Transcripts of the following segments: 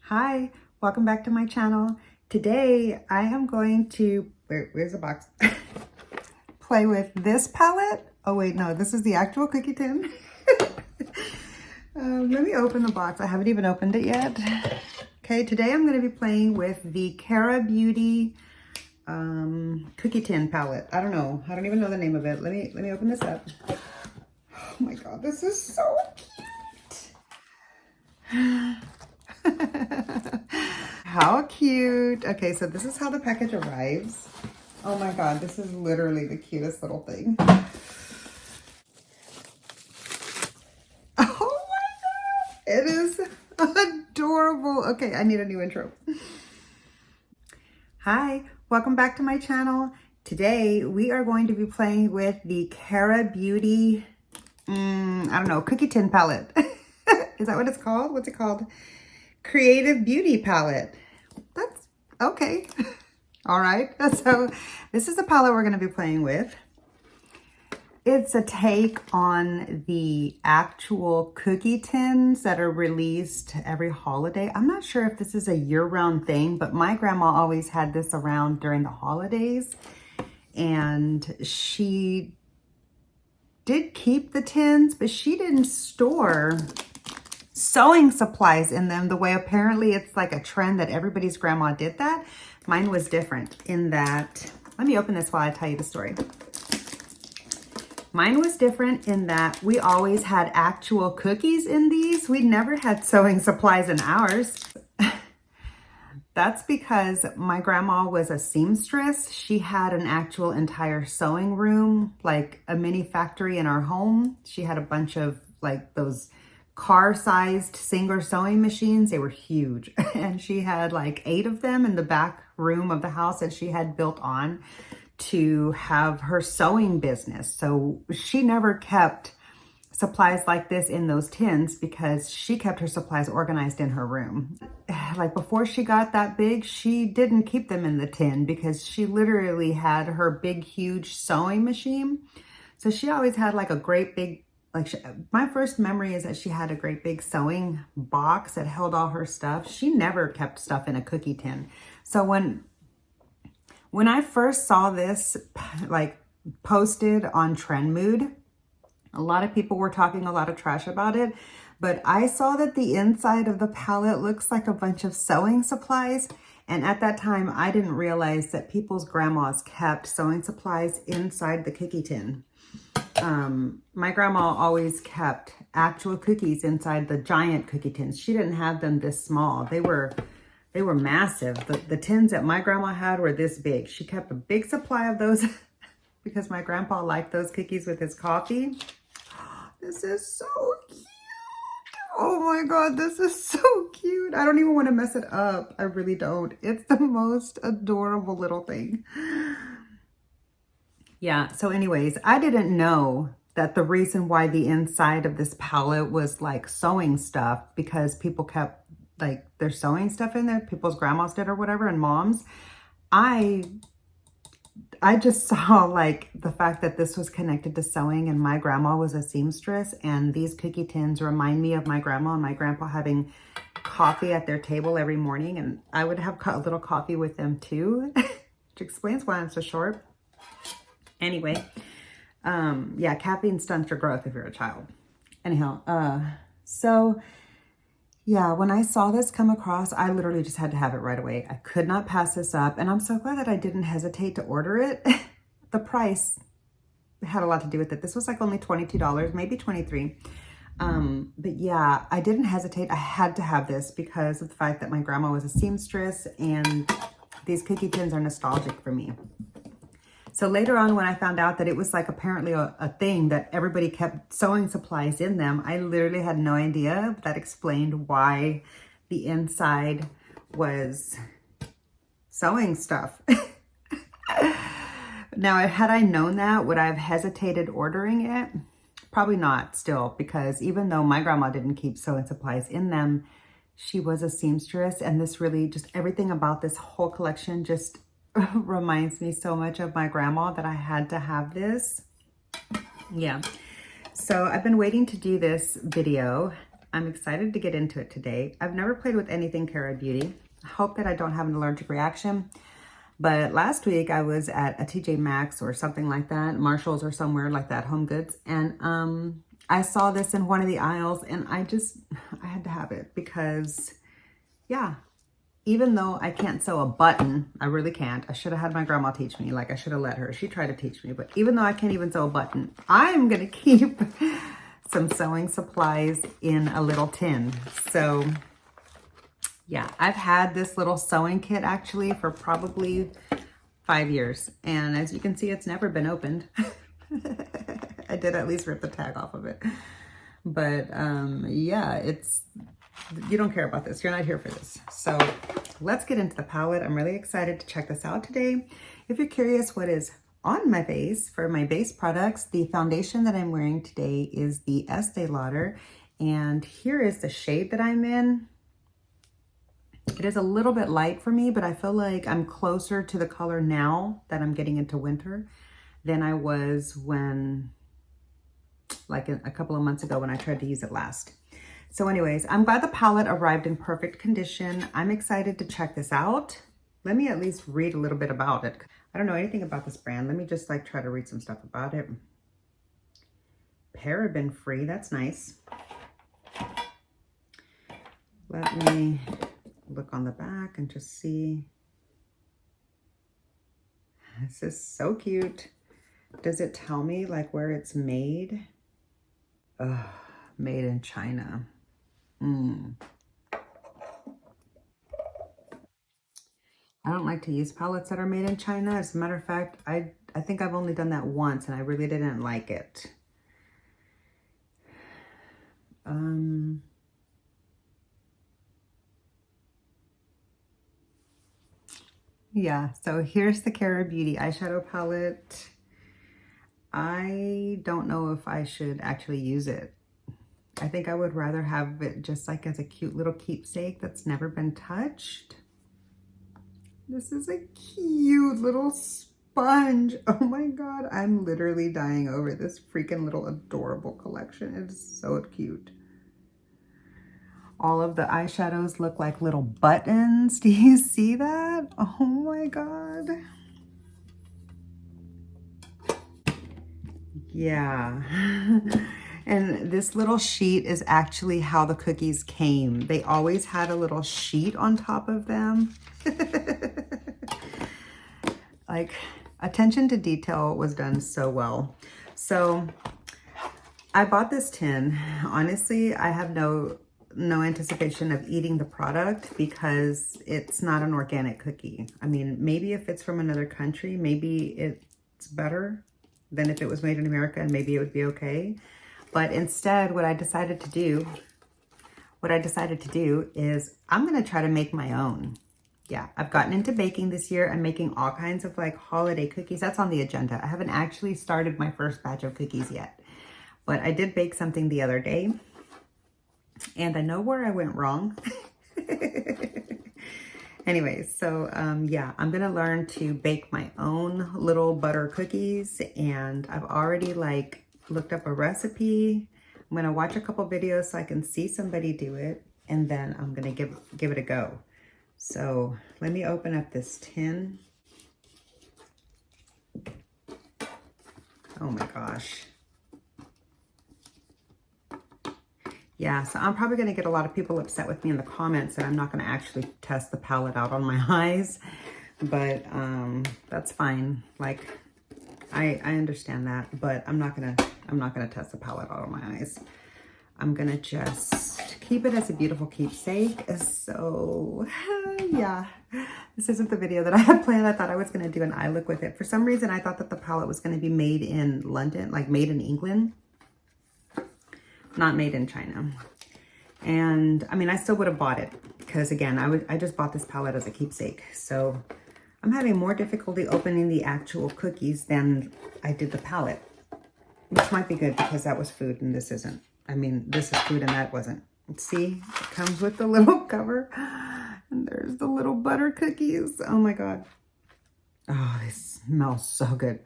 Hi, welcome back to my channel. Today I am going to, where's the box? Play with this palette. Oh wait, no, this is the actual cookie tin. Let me open the box. I haven't even opened it yet. Okay, today I'm going to be playing with the Cara Beauty cookie tin palette. I don't even know the name of it. Let me open this up. Oh my god, this is so cute. How cute. Okay, so this is how the package arrives. Oh my god, this is literally the cutest little thing. Oh my god, it is adorable. Okay, I need a new intro. Hi, welcome back to my channel. Today we are going to be playing with the Cara Beauty, cookie tin palette. Is that what it's called? What's it called? Creative Beauty palette. That's okay. All right. So this is the palette we're going to be playing with. It's a take on the actual cookie tins that are released every holiday. I'm not sure if this is a year-round thing, but my grandma always had this around during the holidays. And she did keep the tins, but she didn't store sewing supplies in them the way apparently it's like a trend that everybody's grandma did that. Mine was different in that, let me open this while I tell you the story. Mine was different in that we always had actual cookies in these. We never had sewing supplies in ours. That's because my grandma was a seamstress. She had an actual entire sewing room, like a mini factory in our home. She had a bunch of like those car-sized Singer sewing machines. They were huge. And she had like 8 of them in the back room of the house that she had built on to have her sewing business. So she never kept supplies like this in those tins because she kept her supplies organized in her room. Like before she got that big, she didn't keep them in the tin because she literally had her big, huge sewing machine. So she always had like a great big, my first memory is that she had a great big sewing box that held all her stuff. She never kept stuff in a cookie tin. So when I first saw this like posted on Trend Mood, a lot of people were talking a lot of trash about it, but I saw that the inside of the palette looks like a bunch of sewing supplies. And at that time, I didn't realize that people's grandmas kept sewing supplies inside the cookie tin. My grandma always kept actual cookies inside the giant cookie tins. She didn't have them this small. They were massive. The tins that my grandma had were this big. She kept a big supply of those because my grandpa liked those cookies with his coffee. This is so cute. Oh my God, this is so cute. I don't even want to mess it up. I really don't. It's the most adorable little thing. Yeah, so anyways, I didn't know that the reason why the inside of this palette was like sewing stuff because people kept like their sewing stuff in there, people's grandmas did or whatever, and moms. I just saw like the fact that this was connected to sewing and my grandma was a seamstress, and these cookie tins remind me of my grandma and my grandpa having coffee at their table every morning, and I would have a little coffee with them too, which explains why I'm so short. Anyway, yeah, caffeine stunts your growth if you're a child. Anyhow, so yeah, when I saw this come across, I literally just had to have it right away. I could not pass this up, and I'm so glad that I didn't hesitate to order it. The price had a lot to do with it. This was like only $22, maybe $23. But yeah, I didn't hesitate. I had to have this because of the fact that my grandma was a seamstress, and these cookie tins are nostalgic for me. So later on, when I found out that it was like apparently a thing that everybody kept sewing supplies in them, I literally had no idea. That explained why the inside was sewing stuff. Now, had I known that, would I have hesitated ordering it? Probably not still, because even though my grandma didn't keep sewing supplies in them, she was a seamstress, and this really just everything about this whole collection just reminds me so much of my grandma that I had to have this. Yeah, so I've been waiting to do this video. I'm excited to get into it today. I've never played with anything Cara Beauty. I hope that I don't have an allergic reaction. But last week I was at a TJ Maxx or something like that, Marshall's or somewhere like that, Home Goods. And I saw this in one of the aisles and I had to have it because, yeah, even though I can't sew a button, I really can't. I should have had my grandma teach me. Like, I should have let her. She tried to teach me. But even though I can't even sew a button, I'm going to keep some sewing supplies in a little tin. So, yeah, I've had this little sewing kit actually for probably 5 years. And as you can see, it's never been opened. I did at least rip the tag off of it. But, yeah, you don't care about this. You're not here for this. So let's get into the palette. I'm really excited to check this out today. If you're curious what is on my base for my base products, the foundation that I'm wearing today is the Estee Lauder. And here is the shade that I'm in. It is a little bit light for me, but I feel like I'm closer to the color now that I'm getting into winter than I was when, like a couple of months ago when I tried to use it last. So anyways, I'm glad the palette arrived in perfect condition. I'm excited to check this out. Let me at least read a little bit about it. I don't know anything about this brand. Let me just like try to read some stuff about it. Paraben free, that's nice. Let me look on the back and just see. This is so cute. Does it tell me like where it's made? Ugh, made in China. I don't like to use palettes that are made in China. As a matter of fact, I think I've only done that once and I really didn't like it. Yeah, so here's the Cara Beauty eyeshadow palette. I don't know if I should actually use it. I think I would rather have it just like as a cute little keepsake that's never been touched. This is a cute little sponge. Oh my God, I'm literally dying over this freaking little adorable collection. It is so cute. All of the eyeshadows look like little buttons. Do you see that? Oh my God. Yeah. And this little sheet is actually how the cookies came. They always had a little sheet on top of them. Like, attention to detail was done so well. So I bought this tin. Honestly, I have no anticipation of eating the product because it's not an organic cookie. I mean, maybe if it's from another country, maybe it's better than if it was made in America, and maybe it would be okay. But instead, what I decided to do is I'm gonna try to make my own. Yeah, I've gotten into baking this year. I'm making all kinds of like holiday cookies. That's on the agenda. I haven't actually started my first batch of cookies yet, but I did bake something the other day and I know where I went wrong. Anyways, so yeah, I'm gonna learn to bake my own little butter cookies, and I've already like looked up a recipe. I'm gonna watch a couple videos so I can see somebody do it, and then I'm gonna give it a go. So let me open up this tin. Oh my gosh. Yeah, so I'm probably going to get a lot of people upset with me in the comments that I'm not going to actually test the palette out on my eyes, but that's fine. Like, I understand that, but I'm not gonna test the palette out on my eyes. I'm gonna just keep it as a beautiful keepsake. So yeah, this isn't the video that I had planned. I thought I was gonna do an eye look with it. For some reason, I thought that the palette was gonna be made in London, like made in England, not made in China. And I mean, I still would have bought it because again, I just bought this palette as a keepsake. So I'm having more difficulty opening the actual cookies than I did the palette, which might be good because that was food and this isn't. I mean, this is food and that wasn't. See, it comes with the little cover and there's the little butter cookies. Oh my God. Oh, they smell so good.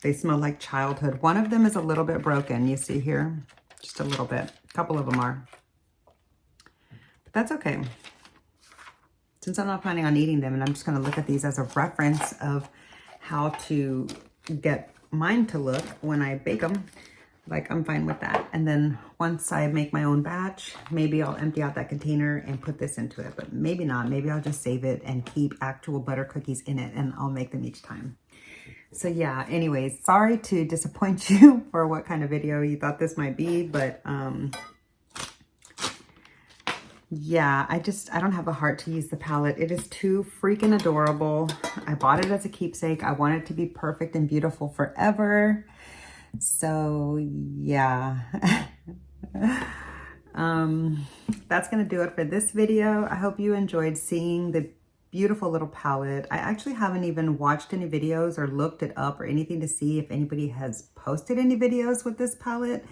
They smell like childhood. One of them is a little bit broken. You see here, just a little bit. A couple of them are. that's okay. Since I'm not planning on eating them, and I'm just going to look at these as a reference of how to get mine to look when I bake them, like I'm fine with that. And then once I make my own batch, maybe I'll empty out that container and put this into it, but maybe not. Maybe I'll just save it and keep actual butter cookies in it, and I'll make them each time. So yeah, anyways, sorry to disappoint you for what kind of video you thought this might be, but yeah, I don't have a heart to use the palette. It is too freaking adorable. I bought it as a keepsake. I want it to be perfect and beautiful forever. So yeah, that's gonna do it for this video. I hope you enjoyed seeing the beautiful little palette. I actually haven't even watched any videos or looked it up or anything to see if anybody has posted any videos with this palette.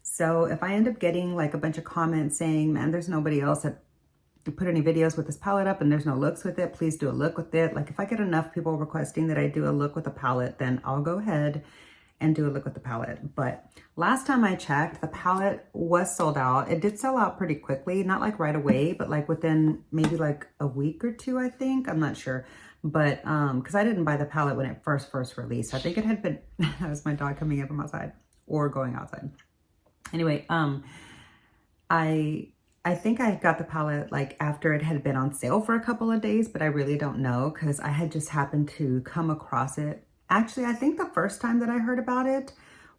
So if I end up getting like a bunch of comments saying, man, there's nobody else that put any videos with this palette up and there's no looks with it, please do a look with it. Like if I get enough people requesting that I do a look with the palette, then I'll go ahead and do a look with the palette. But last time I checked, the palette was sold out. It did sell out pretty quickly, not like right away, but like within maybe like a week or two, I think. I'm not sure. But because I didn't buy the palette when it first released. I think it had been, that was my dog coming in from outside or going outside. Anyway, I think I got the palette like after it had been on sale for a couple of days, but I really don't know because I had just happened to come across it. Actually, I think the first time that I heard about it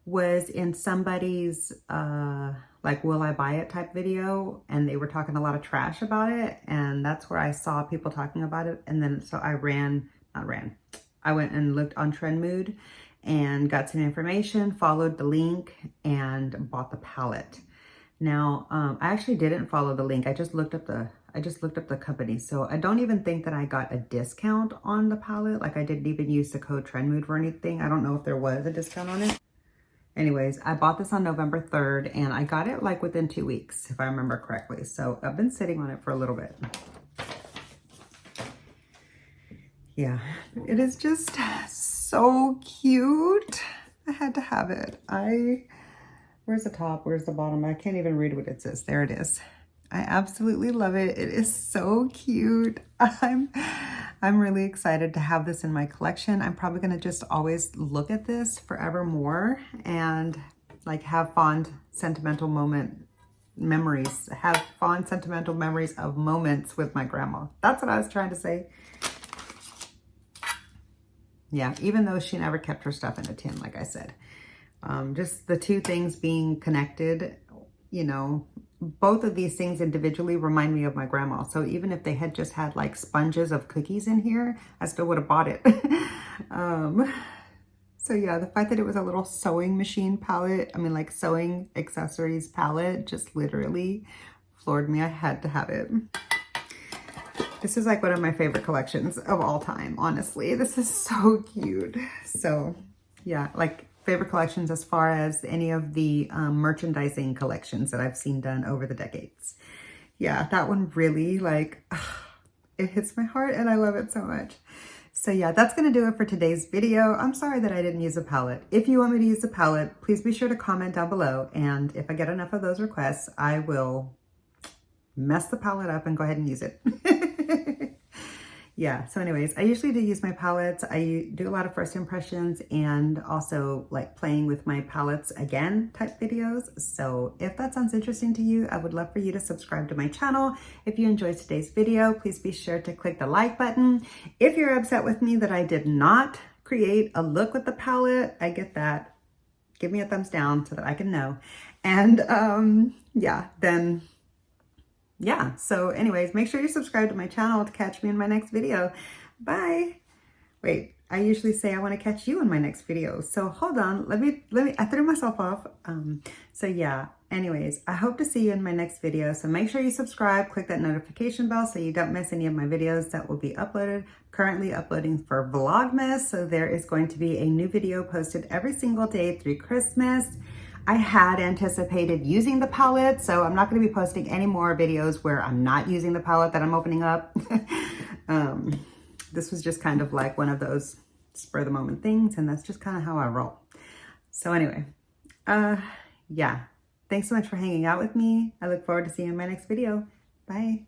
was in somebody's like will I buy it type video, and they were talking a lot of trash about it, and that's where I saw people talking about it. And then so I went and looked on Trendmood and got some information, followed the link, and bought the palette. Now, I actually didn't follow the link. I just looked up the company. So I don't even think that I got a discount on the palette. Like I didn't even use the code Trendmood or anything. I don't know if there was a discount on it. Anyways, I bought this on November 3rd and I got it like within 2 weeks, if I remember correctly. So I've been sitting on it for a little bit. Yeah, it is just so cute. I had to have it. Where's the top? Where's the bottom? I can't even read what it says. There it is. I absolutely love it. It is so cute. I'm really excited to have this in my collection. I'm probably going to just always look at this forevermore and like have fond sentimental memories of moments with my grandma. That's what I was trying to say. Yeah, even though she never kept her stuff in a tin, like I said. Just the two things being connected, you know, both of these things individually remind me of my grandma. So even if they had just had like sponges of cookies in here, I still would have bought it. So yeah, the fact that it was a little sewing machine palette, I mean like sewing accessories palette, just literally floored me. I had to have it. This is like one of my favorite collections of all time, honestly. This is so cute. So yeah, like favorite collections as far as any of the merchandising collections that I've seen done over the decades. Yeah, that one really like, it hits my heart and I love it so much. So yeah, that's gonna do it for today's video. I'm sorry that I didn't use a palette. If you want me to use a palette, please be sure to comment down below. And if I get enough of those requests, I will mess the palette up and go ahead and use it. Yeah, so anyways, I usually do use my palettes. I do a lot of first impressions and also like playing with my palettes again type videos. So if that sounds interesting to you, I would love for you to subscribe to my channel. If you enjoyed today's video, please be sure to click the like button. If you're upset with me that I did not create a look with the palette, I get that. Give me a thumbs down so that I can know. And yeah, so anyways, make sure you subscribe to my channel to catch me in my next video. Bye. Wait, I usually say I want to catch you in my next video. So hold on, let me, I threw myself off. So yeah, anyways, I hope to see you in my next video. So make sure you subscribe, click that notification bell so you don't miss any of my videos that will be uploaded. Currently uploading for Vlogmas. So there is going to be a new video posted every single day through Christmas. I had anticipated using the palette, so I'm not going to be posting any more videos where I'm not using the palette that I'm opening up. This was just kind of like one of those spur of the moment things, and that's just kind of how I roll. So anyway, yeah, thanks so much for hanging out with me. I look forward to seeing you in my next video. Bye.